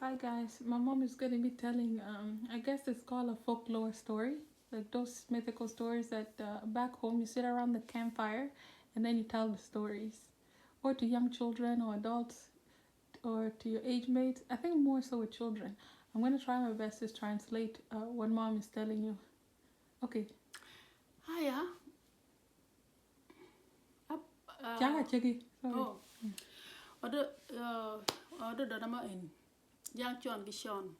Hi guys, my mom is going to be telling, I guess it's called a folklore story, like those mythical stories that back home you sit around the campfire and then you tell the stories, or to young children or adults or to your age mates. I think more so with children. I'm going to try my best to translate what mom is telling you. Okay. Hiya. Jangan cakap. Sorry. Oh. Ada nama in. Yang Chuan Gishon.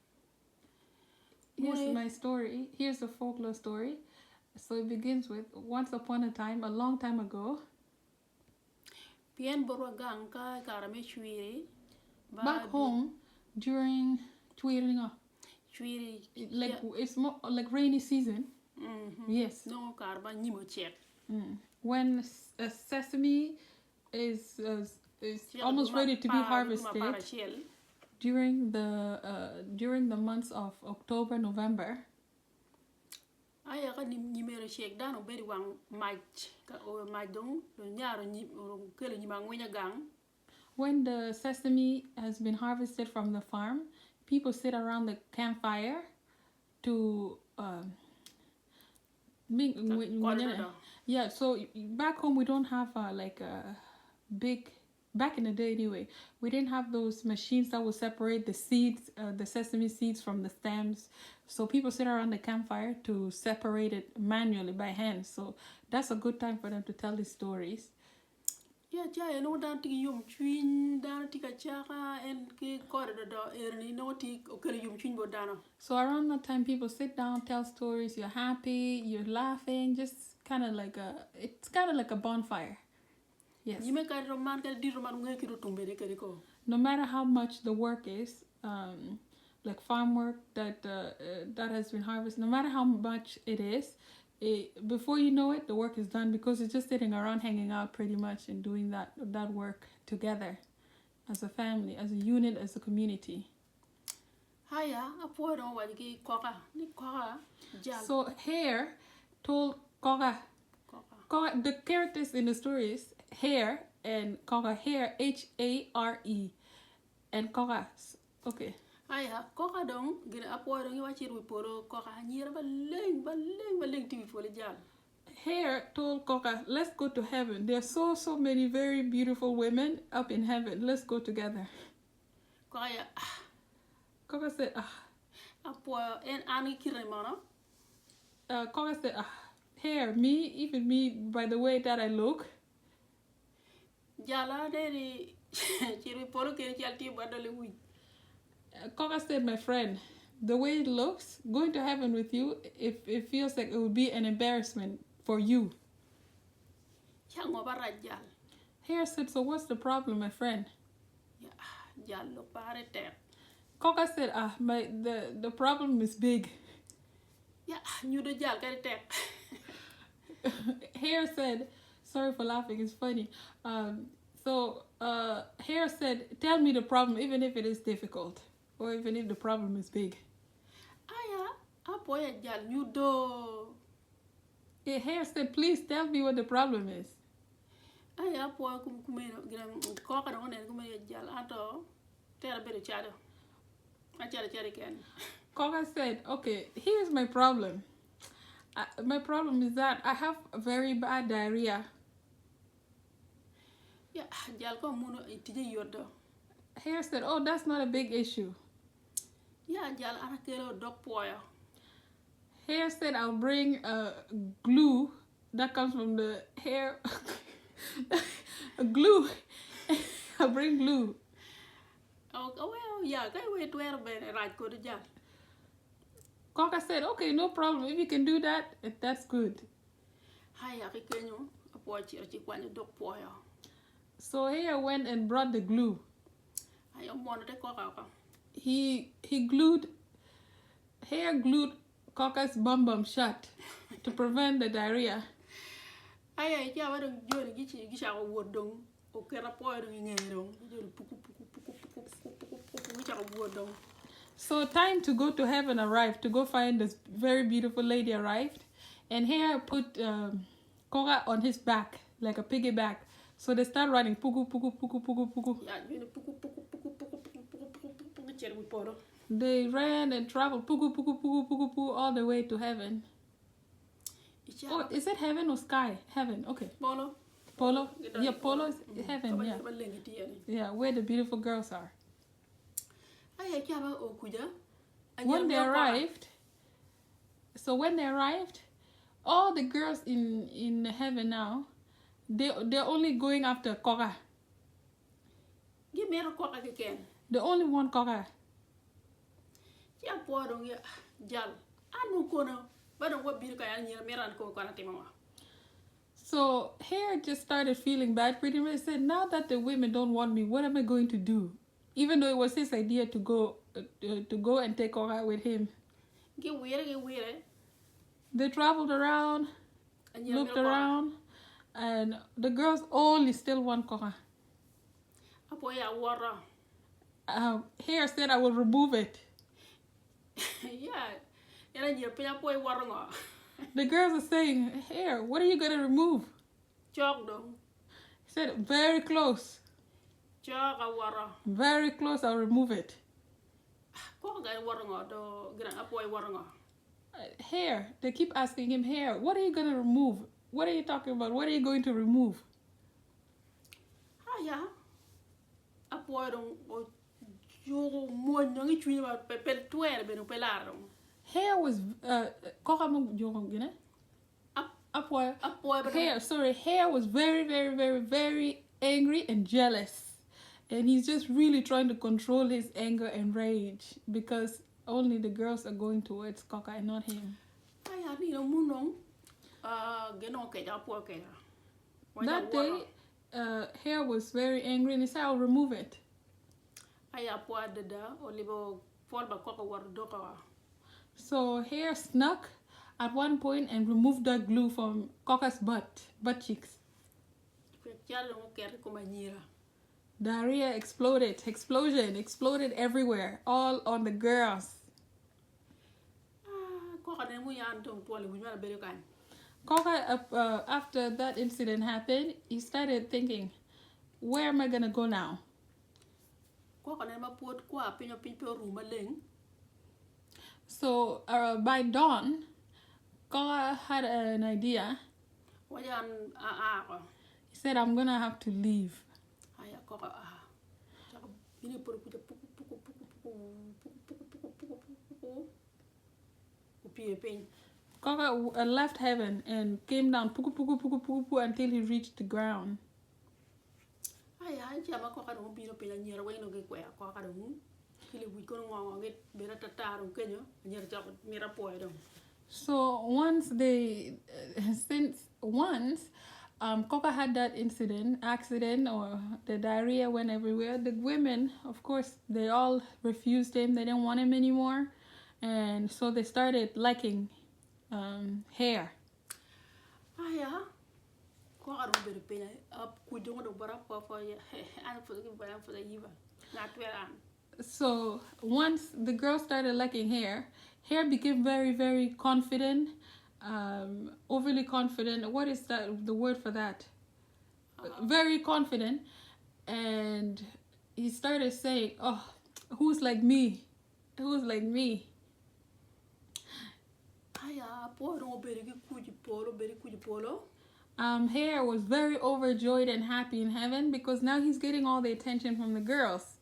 Here's my story. Here's a folklore story. So it begins with once upon a time, a long time ago. Pien Borwagang ka karame chwiri. Back home, during Chwiri, like yeah. it's more like rainy season. Mm-hmm. Yes. No karba nimo check. When sesame is almost ready to be harvested during the months of October, November. Aya ka nimero check dano beri wang mach ka o majdong do nyaro ni kele ni mangwenya gang. When the sesame has been harvested from the farm, people sit around the campfire to yeah. So back home we don't have like a big. Back in the day anyway, we didn't have those machines that would separate the seeds, the sesame seeds from the stems. So people sit around the campfire to separate it manually by hand. So that's a good time for them to tell these stories. Yeah, I know that you twin down tika chaka and corridor erni no tik okay you twin bodana. So around that time people sit down, tell stories, you're happy, you're laughing, just kinda like it's kinda like a bonfire. Yes. No matter how much the work is, like farm work that has been harvested, no matter how much it is, before you know it, the work is done because it's just sitting around hanging out pretty much and doing that work together as a family, as a unit, as a community. Hiya, Koka. So Hare told Koka. The characters in the stories Hare and Koka. Hare, Hare, and Koka. Okay. Aya, Koka dong gina apo dong iwachi poro Koka nyira baleng TV for the jal. Hare told Koka, let's go to heaven. There are so many very beautiful women up in heaven. Let's go together. Koka said, apo en ani kiremano. Koka said, Hare, even me, by the way that I look. Jala deri chiri poro kiri chalti badale wi. Koka said, my friend, the way it looks, going to heaven with you, if it feels like it would be an embarrassment for you. Hare said, so what's the problem, my friend? Koka said, the problem is big. Hare said, sorry for laughing, it's funny. Hare said, tell me the problem, even if it is difficult, or even if the problem is big. Hare said, please tell me what the problem is. Koka said, okay, here's my problem. My problem is that I have very bad diarrhea. Hare said, oh, that's not a big issue. Hare said, I'll bring glue that comes from the hair. Glue. I'll bring glue. Koka said, okay, no problem. If you can do that, that's good. So Hare went and brought the glue. Hare glued Koka's bum shut to prevent the diarrhea. So time to go to heaven arrived, to go find this very beautiful lady arrived, and Hare put Koka on his back, like a piggyback. So they start running, puku, puku, puku, puku, puku. They ran and traveled puku puku puku puku puku all the way to heaven. Oh, is it heaven or sky? Heaven, okay. Polo. Polo? Yeah, Polo is heaven, yeah. Yeah, where the beautiful girls are. When they arrived, all the girls in heaven now, they're only going after Koka. Give me a Koka again. The only one Koka. Yeah, poor Jal. I know Kona, but what beautiful and near Meran Koka. So Hare just started feeling bad pretty much. Said, now that the women don't want me, what am I going to do? Even though it was his idea to go and take Koka with him. Get weird. They traveled around, looked around, and the girls only still want Koka. Hare said, I will remove it. Yeah. The girls are saying, Hare, what are you going to remove? Chalk dong. He said, very close. Chalk a water. Very close, I'll remove it. Hare, they keep asking him, Hare, what are you going to remove? What are you talking about? What are you going to remove? Yeah. Hare was Hare was very, very, very, very angry and jealous. And he's just really trying to control his anger and rage because only the girls are going towards Koka and not him. That day, Hare was very angry and he said, I'll remove it. So Hare snuck at one point and removed the glue from Koka's butt cheeks. Diarrhea explosion exploded everywhere, all on the girls. Koka, after that incident happened, he started thinking, where am I gonna go now? So by dawn, Koka had an idea. He said, I'm gonna have to leave. Koka left heaven and came down puku puku puku puku puku until he reached the ground. So once Koka had that accident, or the diarrhea went everywhere, the women, of course, they all refused him. They didn't want him anymore. And so they started liking Hare. So once the girls started liking Hare, Hare became very, very confident, overly confident. What is that? The word for that? Very confident. And he started saying, oh, who's like me? Who's like me? Hare was very overjoyed and happy in heaven because now he's getting all the attention from the girls.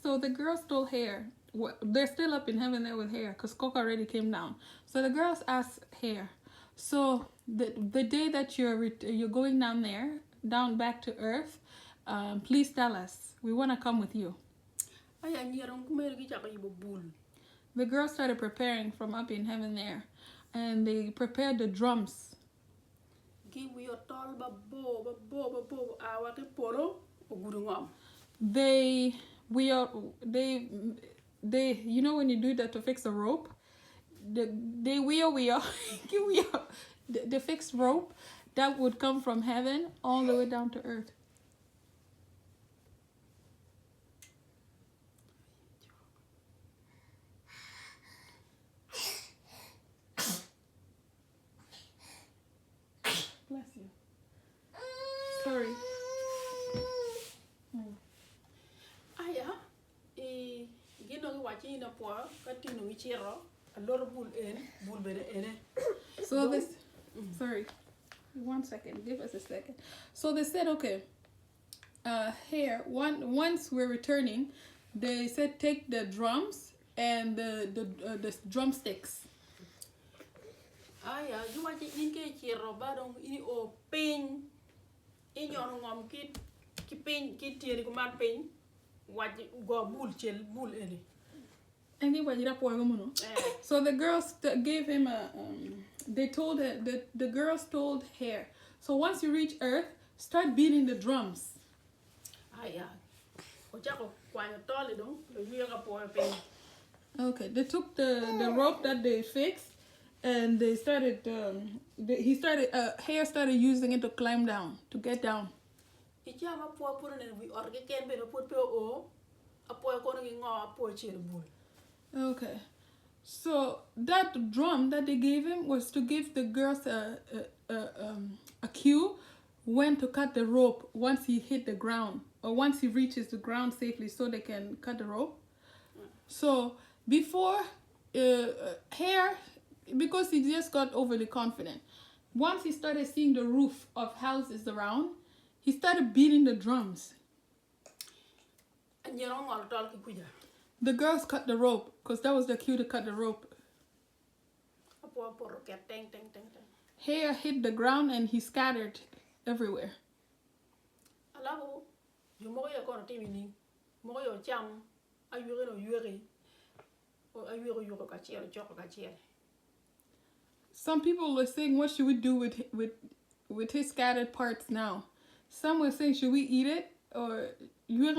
So the girls told Hare, they're still up in heaven there with Hare because Koka already came down. So the girls asked Hare, so the day that you're going down there, down back to earth, please tell us. We want to come with you. The girls started preparing from up in heaven there, and they prepared the drums. They you know when you do that to fix a rope, the fixed rope that would come from heaven all the way down to earth. Bless you. tina po ka tino wichero a lot of bull bere ene. So this, sorry, 1 second. Give us a second. So they said, okay, here once we're returning, they said take the drums and the drumsticks. Aya, you want to inke chero badong ini o pain in your ngom kit ki pain kit tiri ko man pain what go bull chel bull ene. Anybody that boy woman. So the girls gave him a they told her that the girls told Hare, so once you reach Earth, start beating the drums. Aya. O chako kwanya tole dong lo yega po pain. Okay, they took the rope that they fixed and they started Hare started using it to climb down, to get down. Ichama po puro ne we orge ken be put pe o apo ko ngi ngo apo chel bull. Okay, so that drum that they gave him was to give the girls a cue when to cut the rope once he hit the ground or once he reaches the ground safely, so they can cut the rope. So before Hare, because he just got overly confident, once he started seeing the roof of houses around, he started beating the drums. And you don't want to talk to kuja. The girls cut the rope because that was the cue to cut the rope. Hare hit the ground and he scattered everywhere. Alabo, you mo ya kono timini, mo yo cham, ayure no yure, or ayure yure kachiel, choko kachiel. Some people were saying, what should we do with his scattered parts now? Some were saying, should we eat it or yure?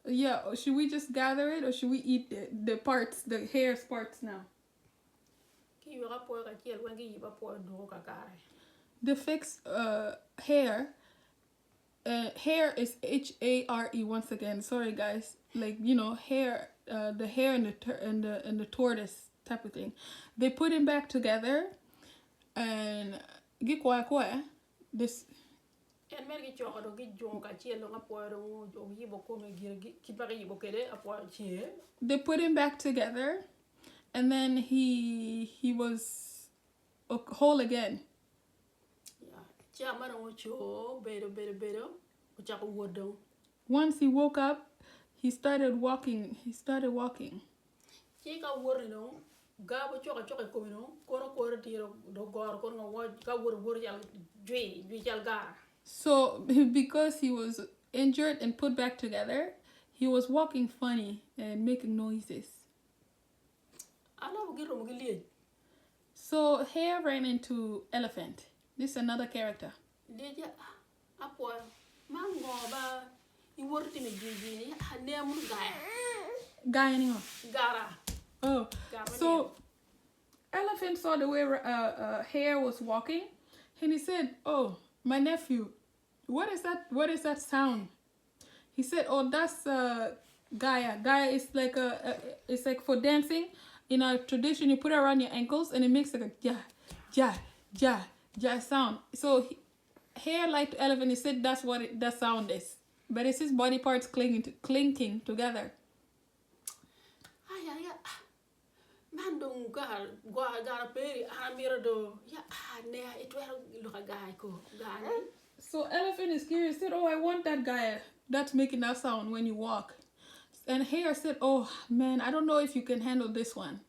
Yeah, or should we just gather it or should we eat the parts, the Hare's parts now? The fix Hare. Hare is Hare once again. Sorry guys, like Hare, the hare and the tortoise type of thing. They put him back together and this. They put him back together, and then he was whole again. Once he woke up, he started walking. So because he was injured and put back together, he was walking funny and making noises. So Hare ran into Elephant. This is another character. Oh, so Elephant saw the way Hare was walking, and he said, "Oh, my nephew, what is that? What is that sound?" He said, "Oh, that's Gaia. Gaia is like it's like for dancing. In our tradition, you put it around your ankles, and it makes like a ja, ja, ja, ja sound." So Hare liked Elephant. He said that's what that sound is, but it's his body parts clinking together. So Elephant is curious. Said, "Oh, I want that guy that's making that sound when you walk." And Hare said, "Oh man, I don't know if you can handle this one."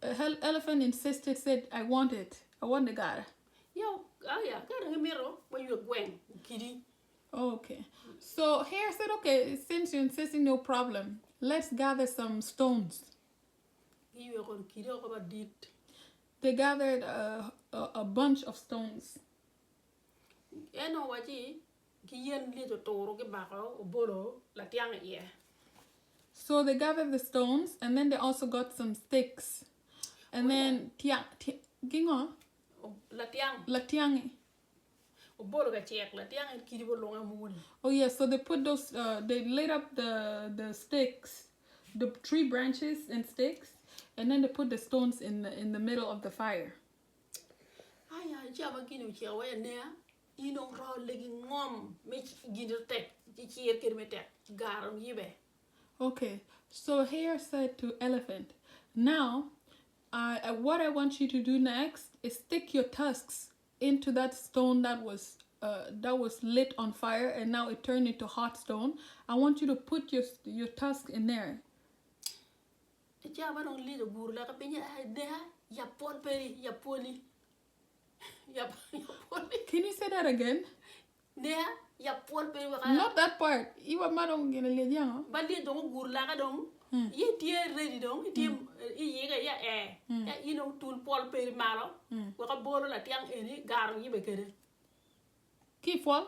Elephant insisted. Said, "I want it. I want the guy." Okay. So Hare said, "Okay, since you're insisting, no problem. Let's gather some stones." They gathered a bunch of stones. So they gathered the stones, and then they also got some sticks, and then latiang. Oh yeah, so they put those. They laid up the sticks, the tree branches and sticks, and then they put the stones in the middle of the fire. ino ro legi ngom me ginder tek ci cier ker me tek garam yibe. Okay, so Hare said to Elephant, now, what I want you to do next is stick your tusks into that stone that was lit on fire, and now it turned into hot stone. I want you to put your tusk in there. Ja ba dong li do bur la ka penya de ya pol peri ya poli. Ya poli. Can you say that again? De ya pol peri wa. Not that part. Iwa madong gina le jang. Ba li do gur la ka dong. Ye tie ready dong, tie ye ga ya ya ino tul pol peri malo. Wa ka bolo la tiang eni garam yibe kere. Keep fall.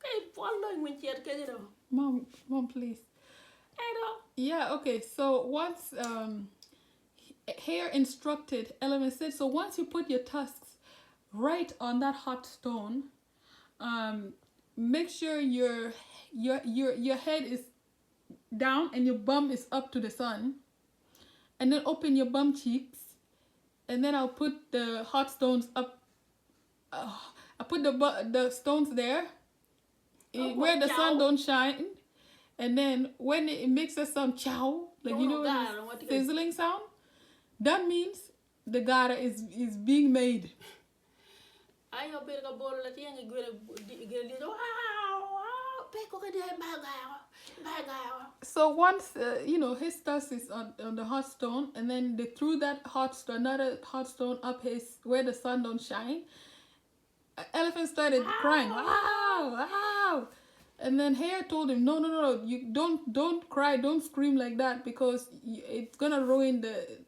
Kay pol lo ngwen cier kere do. Mom, please. Yeah, okay. So once Hare instructed Elephant said, so once you put your tusks right on that hot stone, make sure your head is down and your bum is up to the sun, and then open your bum cheeks, and then I'll put the hot stones up. I put the stones there where the sun don't shine. And then when it makes a sound chow, like you know the sizzling sound, that means the gara is being made. So once his tusk is on the hot stone, and then they threw that another hot stone up his where the sun don't shine. Elephant started crying, wow, wow. And then Hare told him, no, you don't cry, don't scream like that, because it's gonna ruin the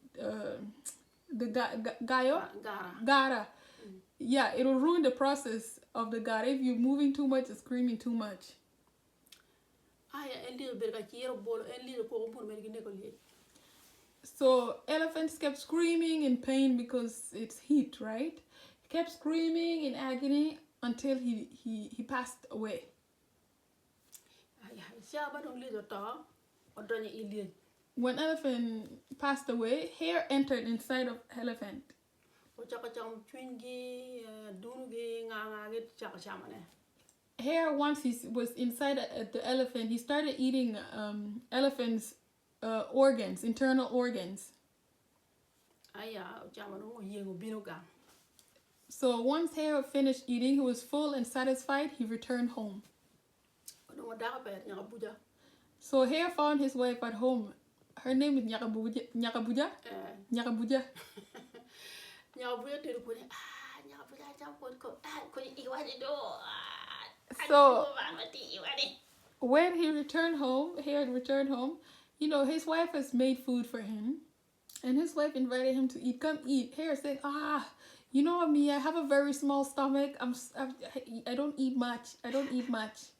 gara. Yeah, it'll ruin the process of the gara if you're moving too much or screaming too much. So elephants kept screaming in pain because it's heat, right? He kept screaming in agony until he passed away. When Elephant passed away, Hare entered inside of Elephant. Hare, once he was inside the elephant, he started eating elephant's organs, internal organs. So once Hare finished eating, he was full and satisfied, he returned home. So Hare found his wife at home. Her name is Nyakabuja. Nyakabuja? Nyakabuja. So when he returned home, Hare returned home, his wife has made food for him. And his wife invited him to eat. Come eat. Hare said, you know what, me, I have a very small stomach. I don't eat much. I don't eat much.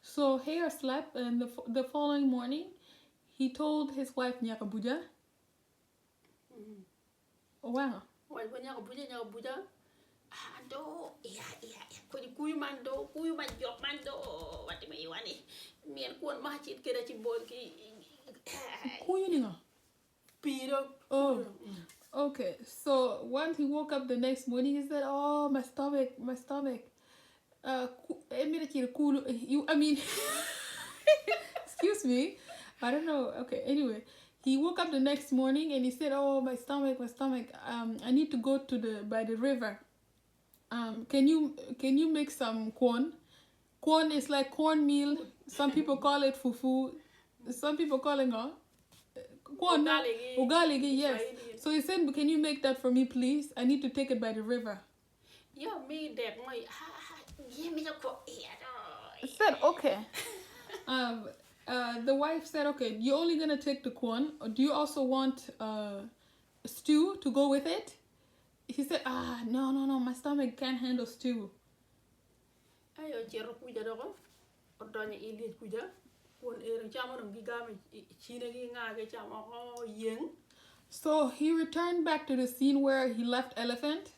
So Hare slept, and the following morning, he told his wife Nyakabuja. Oh wow. Oh, okay. So once he woke up the next morning, he said, "Oh, my stomach. Excuse me. I don't know. Okay. Anyway, he woke up the next morning and he said, "Oh, my stomach. I need to go by the river. Can you make some corn? Corn is like cornmeal. Some people call it fufu. Some people call it corn. Ugaligi, yes. So he said, can you make that for me, please? I need to take it by the river." I said, okay. The wife said, okay, you're only gonna take the corn, or do you also want stew to go with it? He said, no, my stomach can't handle stew. So he returned back to the scene where he left Elephant.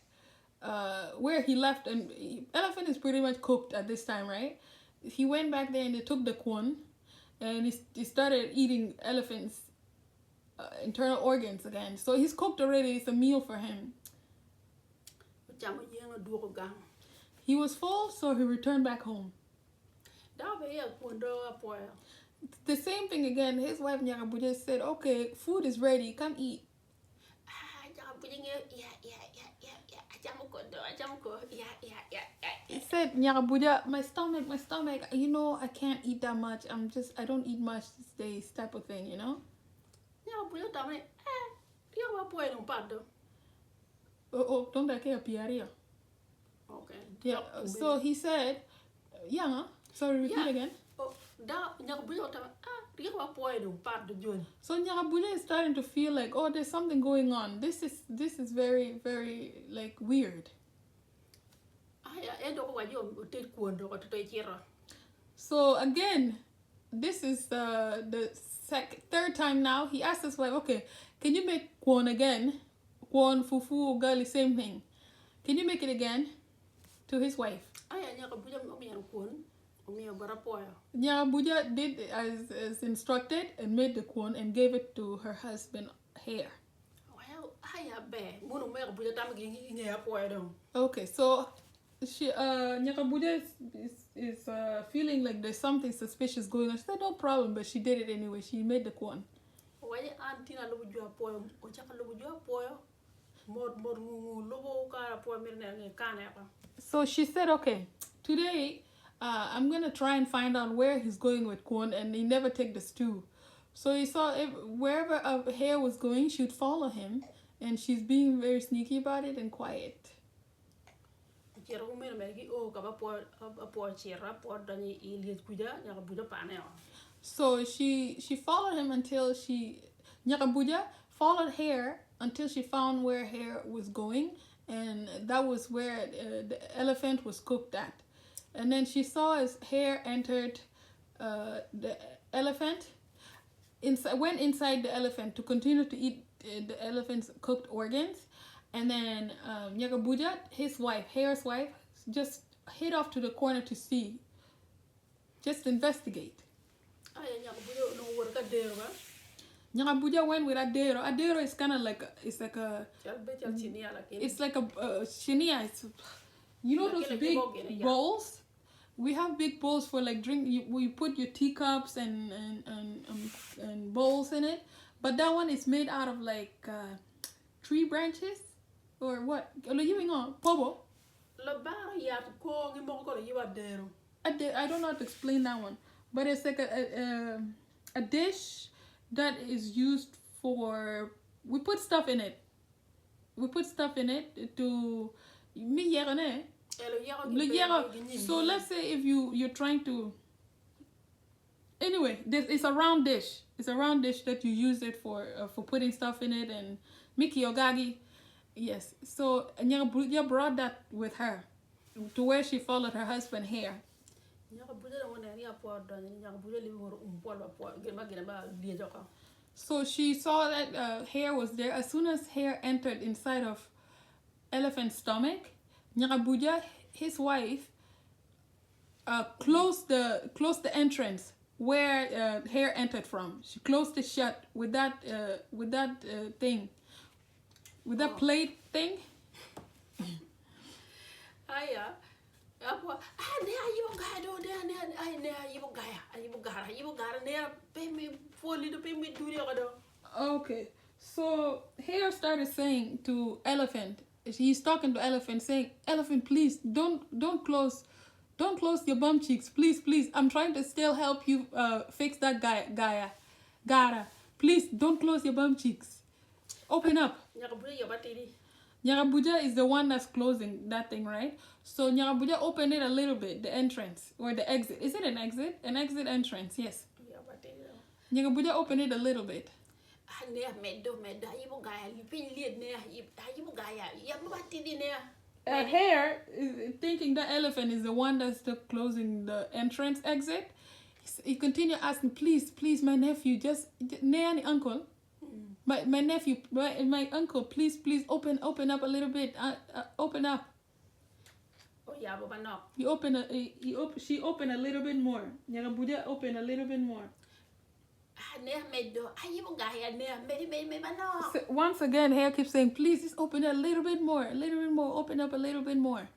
And Elephant is pretty much cooked at this time, right? He went back there and they took the corn, and he started eating Elephant's internal organs again. So he's cooked already. It's a meal for him. He was full, so he returned back home. The same thing again. His wife Nyakabuja said, okay, food is ready, come eat. He said, Nyakabuja, my stomach, you know, I can't eat that much. I don't eat much these days, type of thing, you know? Oh, don't I care, Pierre? Okay. Yeah, so he said, sorry, repeat again. So Nyakabuja is starting to feel like, oh, there's something going on. This is very, very, like, weird. So again, this is the third time now. He asked his wife, okay, can you make kwon again? Kwon, fufu, ugali, same thing. Can you make it again? To his wife. Nyakabuja did as instructed and made the kwon and gave it to her husband, Hare. Okay, so Nyakabuja is feeling like there's something suspicious going on. She said no problem, but she did it anyway. She made the kwon. So she said, okay, today I'm gonna try and find out where he's going with kwon, and he never take the stew. So he saw wherever Hare was going, she'd follow him, and she's being very sneaky about it and quiet. So she followed him until Nyakabuja followed Hare until she found where Hare was going, and that was where the elephant was cooked at. And then she saw as Hare entered the elephant, went inside the elephant to continue to eat the elephant's cooked organs. And then Nyakabuja, his wife, Hare's wife, just hid off to the corner to see, just investigate. Nyakabuja went with Adero. Adero is kind of like it's like a shinia. It's, you know those big bowls. We have big bowls for like drink. We put your teacups and bowls in it, but that one is made out of like tree branches or what? I don't know how to explain that one, but it's like a dish that is used for, we put stuff in it to so let's say if you're trying to, anyway, it's a round dish that you use it for putting stuff in it and Miki Ogagi. Yes, so Nyakabuja brought that with her to where she followed her husband Hare. So she saw that Hare was there. As soon as Hare entered inside of elephant's stomach, Nyakabuja, his wife, closed the entrance where Hare entered from. She closed it shut with that thing, with that plate thing. Okay, so Hare started saying to elephant, he's talking to elephant, saying, elephant, please don't close your bum cheeks, please. I'm trying to still help you fix that Gara. Please don't close your bum cheeks. Open up. Nyakabuja is the one that's closing that thing, right? So Nyakabuja opened it a little bit, the entrance or the exit. Is it an exit? An exit entrance, yes. Nyakabuja opened it a little bit. Hare is thinking the elephant is the one that's closing the entrance exit. He continued asking, please, my nephew, just uncle. My nephew, my uncle, please, open up a little bit. Open up. She opened a little bit more. Nyakabuja opened a little bit more. So once again, Hare keeps saying, please just open it a little bit more, open up a little bit more.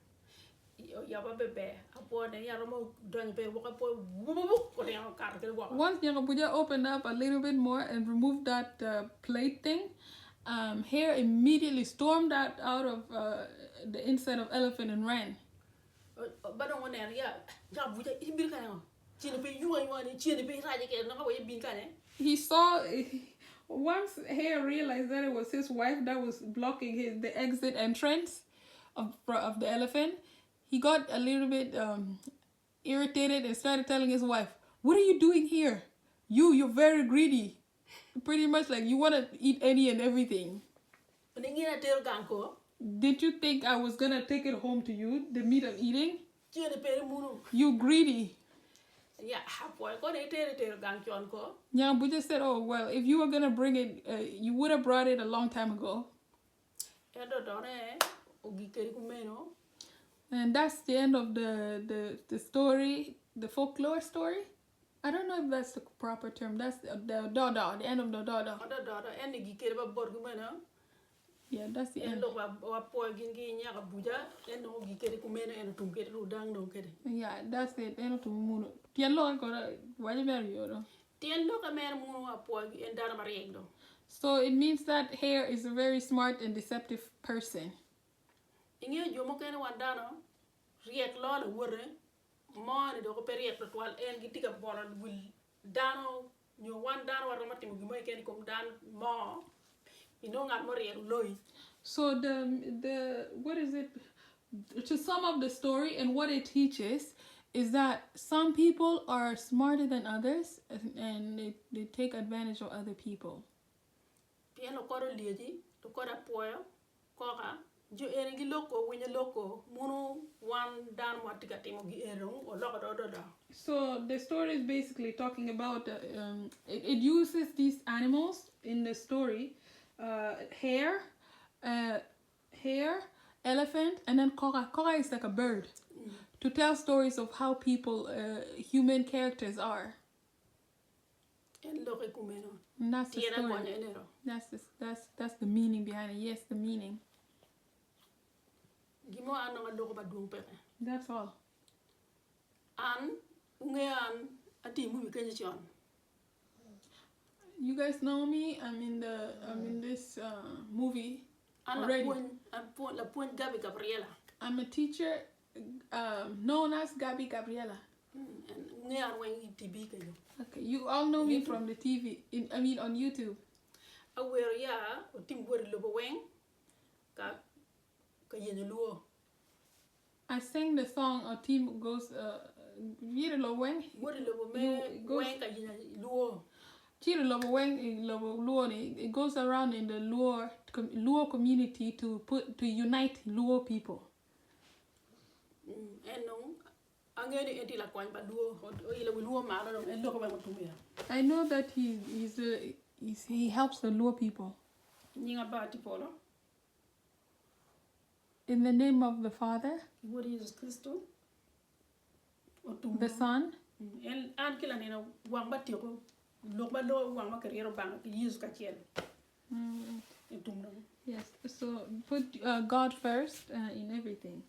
Once Nyakabuja opened up a little bit more and removed that plate thing, Hare immediately stormed out of the inside of elephant and ran. He saw, once Hare realized that it was his wife that was blocking the exit entrance of the elephant, he got a little bit irritated and started telling his wife, what are you doing here? You're very greedy. Pretty much like you want to eat any and everything. Did you think I was going to take it home to you, the meat I'm eating? You greedy. Buja said, oh, well, if you were going to bring it, you would have brought it a long time ago. And that's the end of the story, the folklore story. I don't know if that's the proper term. That's the Dada, the end of the Dada. Yeah, that's the end. Yeah, that's it. End of the moon. So it means that Hare is a very smart and deceptive person. So the what is it? To sum up the story and what it teaches is that some people are smarter than others and they take advantage of other people. So the story is basically talking about it uses these animals in the story, hare, elephant, and then Koka. Koka is like a bird, to tell stories of how people, human characters are. And that's the story. That's the meaning behind it. Yes, the meaning. That's all. You guys know me. I'm in this movie already. I'm a teacher known as Gabi Gabriela. Okay, you all know me from the TV. On YouTube. I sang the song. A team goes. It goes around in the Luo community to unite Luo people. I know that he helps the Luo people. In the name of the Father, the Son, yes, so put God first in everything.